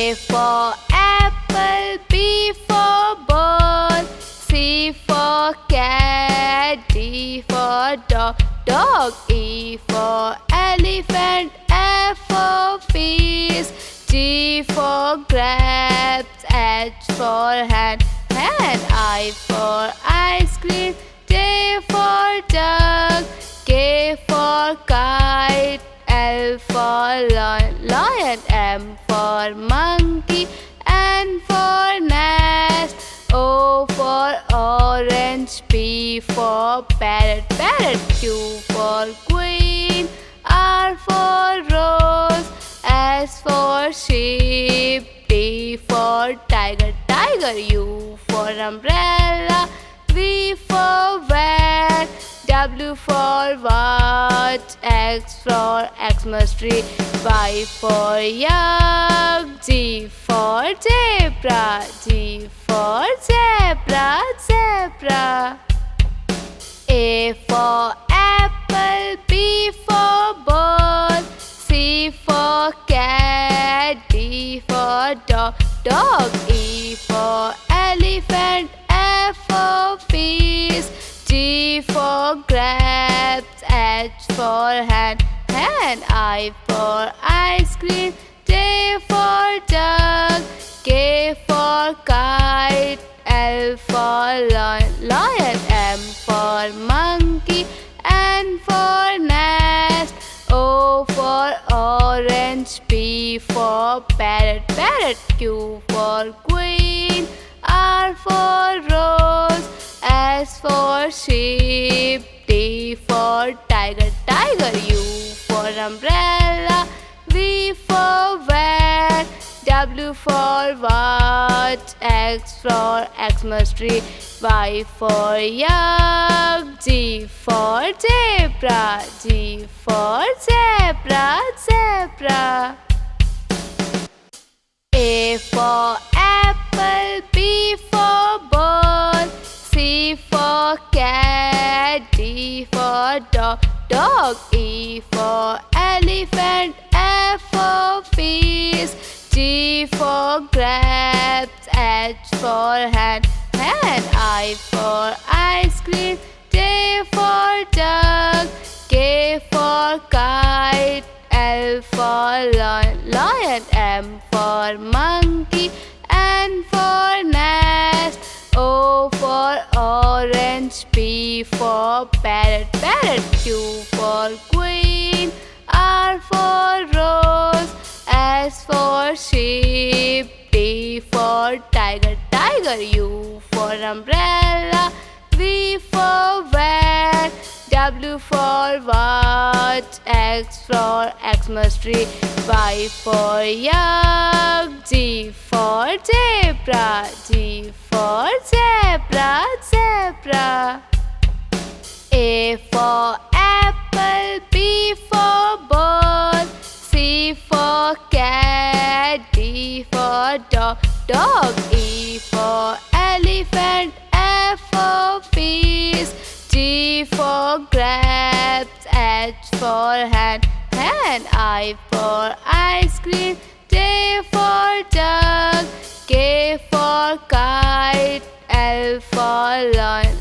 A for apple, B for ball, C for cat, D for dog, E for elephant, F for fish, G for grapes, H for hand, I for ice cream, J for duck, K for kite, L for lion, M for monkey, N for nest, O for orange, P for parrot, Q for queen, R for rose, S for sheep, T for tiger, U for umbrella, V for van, W for watch, X for Xmas tree, Y for yak, Z for zebra, G for zebra. A for apple, B for ball, C for cat, D for dog, E for elephant, F for fish, G for grapes, H for hand, I for ice cream, J for duck, K for kite, L for lion, M for monkey, N for nest, O for orange, P for parrot, Q for queen, R for rose, S for sheep, T for tiger, U for umbrella, V for van, W for watch, X for Xmas tree, Y for yak, Z for zebra, G for zebra. A for apple, B for ball, C for cat, D for dog, E for elephant, F for fish, G for grapes, H for hand, I for ice cream, J for duck, K for kite, L for lion, M for monkey, N for nest, O for orange, P for parrot, Q for queen, R for rose, S for sheep, T for tiger, U for umbrella, V for van, W for watch, X for Xmas tree, Y for yak, Z for zebra, G for zebra. A for apple, B for ball, C for cat, D for dog, E for elephant, F for fish, G for grapes, H for hand, I for ice cream, J for duck, K for kite, L for lion,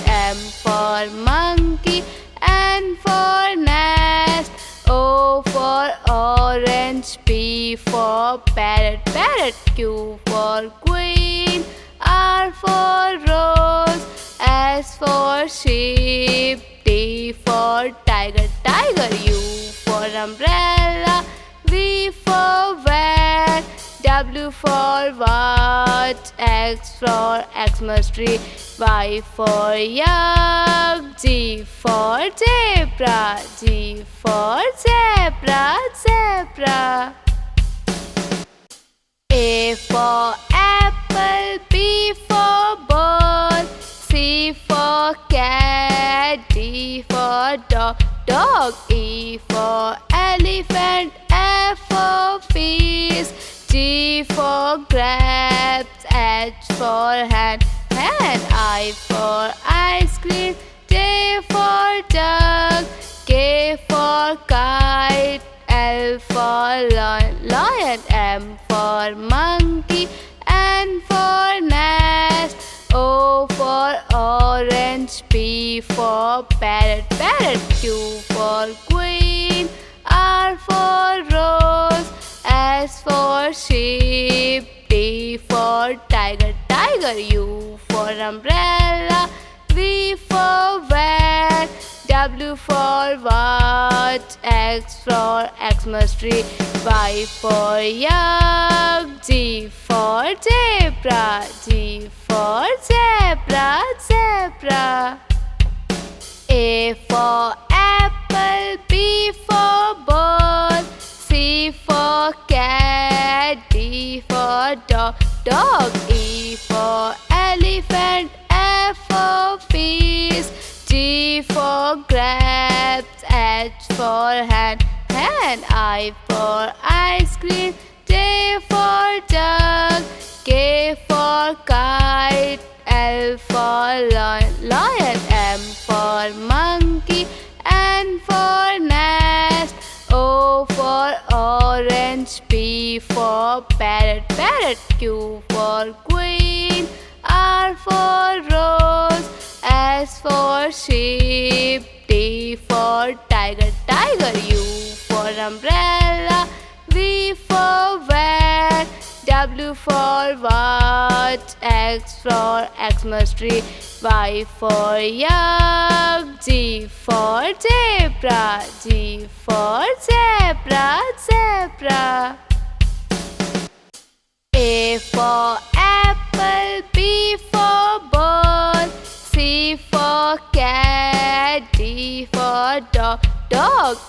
M for monkey, N for nest, O for orange, P for parrot, Q for queen, R for rose, S for sheep, T for tiger, U for umbrella, V for van, W for watch, X for Xmas tree, Y for yak, Z for zebra, G for zebra. A for apple, B for ball, C for cat, D for dog, E for elephant, F for fish, G for grapes, H for hand, I for ice cream, J for duck, K for kite, L L for lion, M for monkey, N for nest, O for orange, P for parrot, Q for queen, R for rose, S for sheep, T for tiger, U for umbrella, V for van, W for watch, X for Xmas tree, Y for yak, G for zebra, G for zebra. A for apple, B for ball, C for cat, D for dog, E for elephant, F for fish, G for grapes, H for hand, I for ice cream, J for jug, K for kite, L for lion, M for monkey, N for nest, O for orange, P for parrot, Q for queen, R for rose, S for sheep, T for tiger, U for umbrella, V for van, W for watch, X for Xmas tree, Y for yak, G for zebra, G for zebra. A for apple, B for ball, C for cat, D for dog,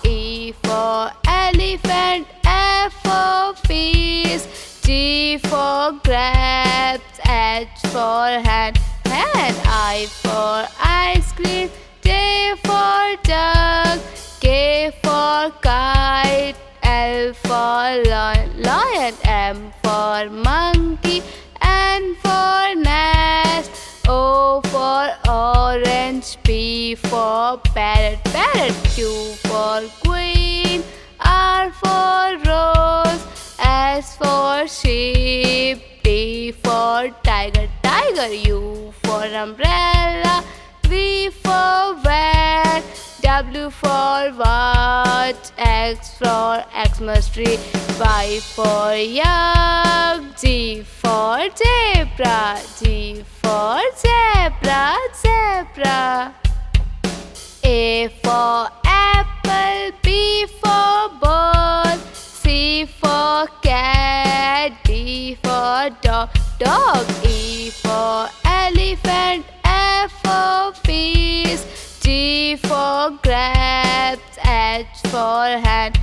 E for elephant, F for fish, G for grapes, H for hand, I for ice cream, J for jug, K for kite, L for lion, M for monkey, N for nest, O for orange, P for parrot, Q for queen, R for rose, S for sheep, T for tiger, U for umbrella, V for van, W for watch, X for Xmas tree, Y for yak, G for zebra, G for zebra. A for apple, B for ball, C for cat, D for dog, E for elephant, F for fish, G for grapes, H for hand,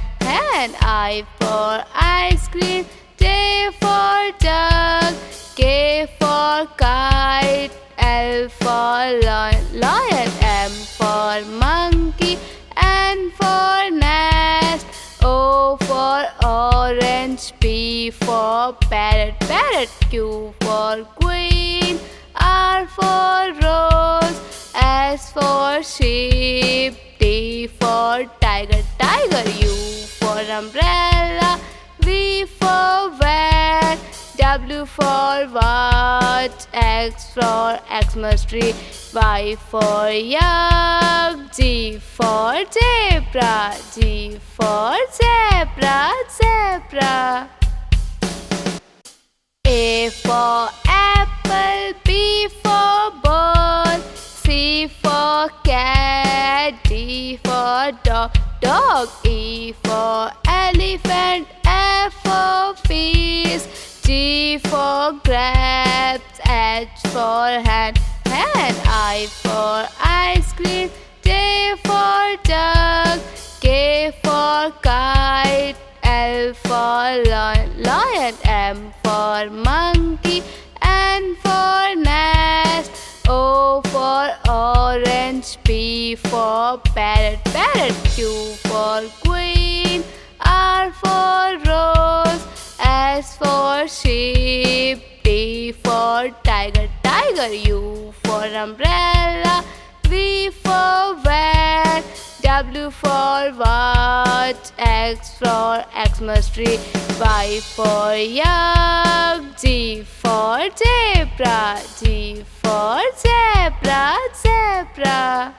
I for ice cream, J for jug, K for kite, L for lion, M for monkey, N for nest, O for orange, P for parrot, Q for queen, R for rose, S for sheep, T for tiger, U for umbrella, V for van, W for watch, X for Xmas tree, Y for yak, G for zebra, G for zebra. A for apple, B for ball, C for cat, D for dog, E for elephant, F for fish, G for grapes, H for hand, I for ice cream, J for jug, K for kite, L for lion, M for monkey, N for nest, O for orange, P for parrot, Q for queen, R for rose, S for sheep, T for tiger, U for umbrella, V for van, W for what? X for Xmas tree. Y for yak. G for zebra. G for zebra, zebra.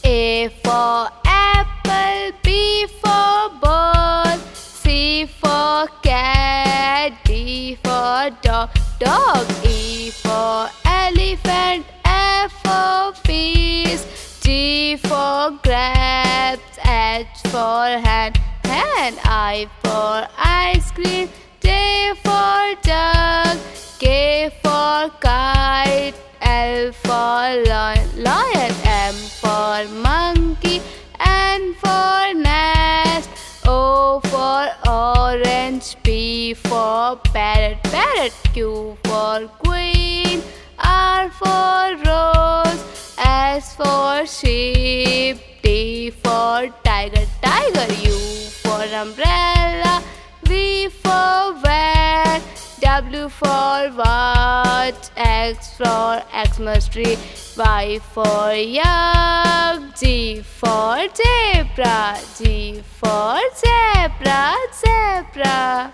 A for apple. B for ball. C for cat. D for dog, dog. E for elephant. F for fish. G for grapes. H for hand, hand. I for ice cream. J for jug. K for kite. L for lion, lion. M for monkey. N for nest. O for orange. P for parrot, parrot. Q for queen. R for rose. S for sheep. T for tiger, tiger. U for umbrella. V for van. W for what? X for Xmas tree. Y for yak. G for zebra. G for zebra, zebra.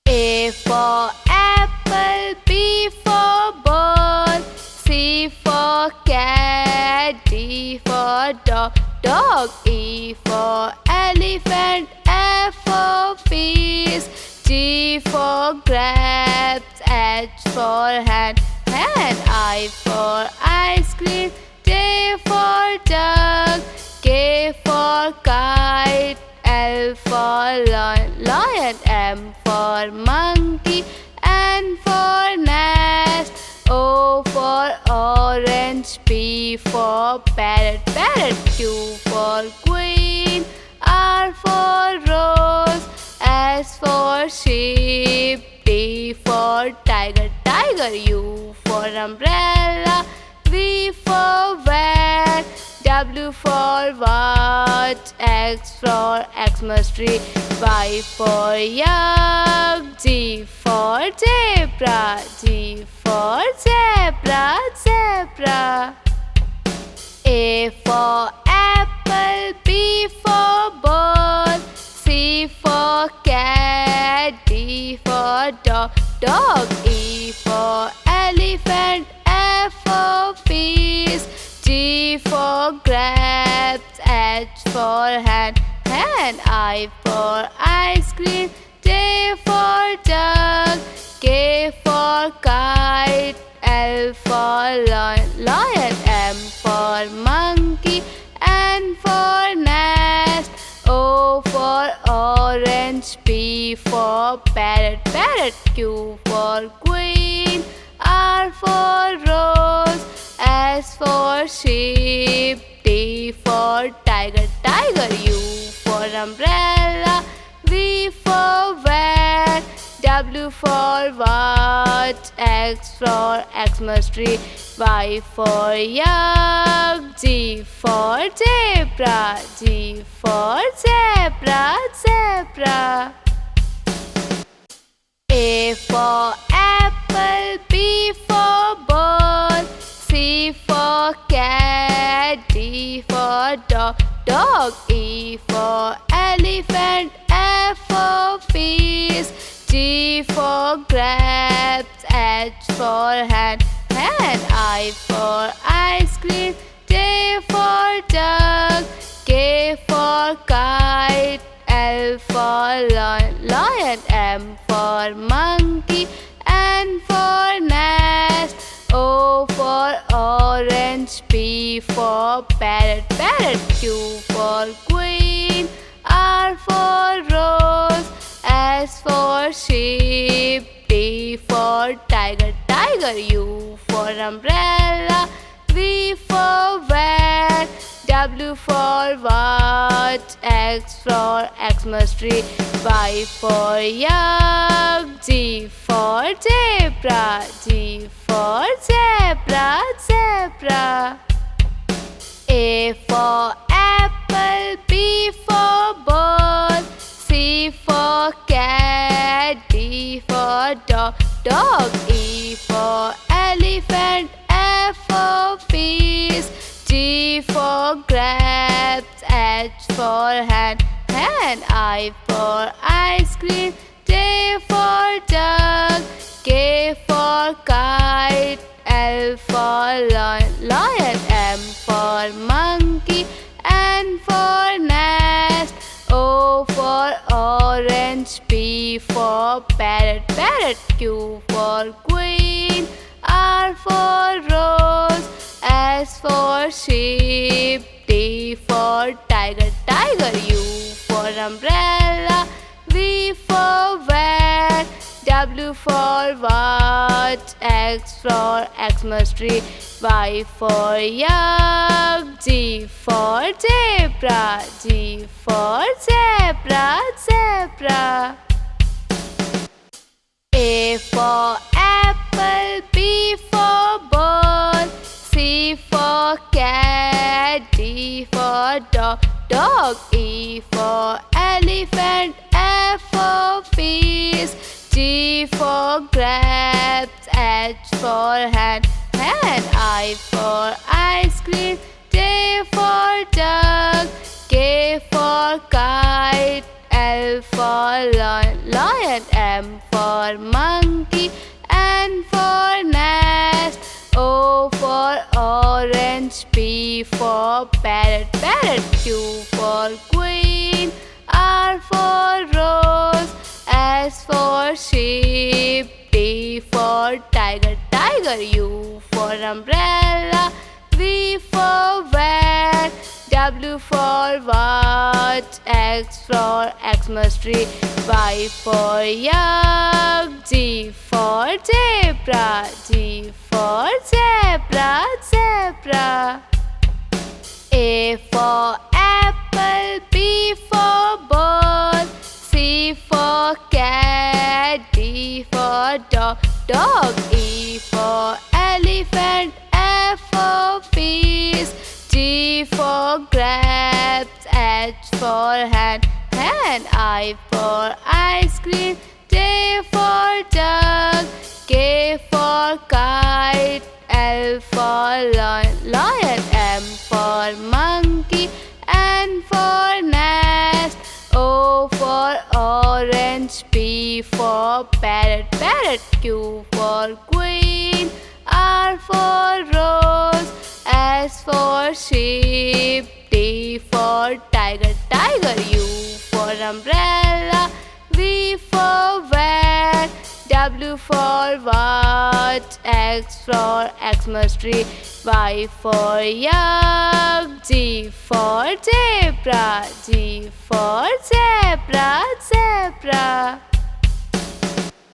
A for apple. B for ball. C for cat. D for dog, dog. E for elephant. F for fish. G for grapes. H for hand, hand. I for ice cream. J for jug. K for kite. L for lion, lion. M for monkey. N for nest. O for orange. P for parrot, parrot. Q for queen. R for rose. S for sheep. T for tiger, tiger. U for umbrella. V for van. W for what? X for Xmas tree. Y for yak. G for zebra. G for zebra, zebra. A for apple. B for ball. C for cat. D for dog, dog. E for elephant. F for fish. G for grapes. H for hand, hand. I for ice cream. J for jug. K for kite. L for lion, lion. M for monkey. N for nest. O for orange. P for parrot, parrot. Q for queen. R for rose. S for sheep. T for tiger, tiger. U for umbrella. V for van. W for what? X for Xmas tree. Y for yak. G for zebra. G for zebra, zebra. A for apple. B for ball. C for cat. D for dog, dog. E for elephant. F for fish. G for grapes. H for hand, hand. I for ice cream. J for jug. K for kite. L for lion, lion. M for monkey. N for nest. O for orange. P for parrot, parrot. Q for queen. R for rose. S for sheep. T for tiger, tiger. U for umbrella. V for van. W for what? X for Xmas tree. Y for yak. G for zebra. G for zebra, zebra. A for apple. B for ball. C for cat. D for dog, dog. E for elephant. F for fish. G for for hand, I for ice cream. J for jug, K for kite, L for lion, M for monkey, N for nest, O for orange, P for parrot, Q for queen, R for rose, S for sheep, T for tiger, U for umbrella, V for van, W for watch, X for Xmas tree, Y for yak, G for zebra, zebra. A for apple, B for ball, C for cat, D for dog, E for elephant, F for fish, G for grapes, H for hand, I for ice cream, J for jug, K for kite, L for lion, M for monkey, N for nest, O for orange, P for parrot, Q for queen, R for rose, S for sheep, T for tiger, U for umbrella, V for van, W for watch, X for Xmas tree, Y for yak, G for zebra, zebra. A for apple, B for ball, C for cat, D for dog, E for elephant, F for fish, G for grapes, H for hand, I for ice cream, J for jug, K for kite, L for lion, M for monkey, N for nest, O for orange, P for parrot, Q for queen, R for rose, S for sheep, T for tiger, U for umbrella, V for van, W for watch, X for Xmas tree, Y for yak, G for zebra, zebra.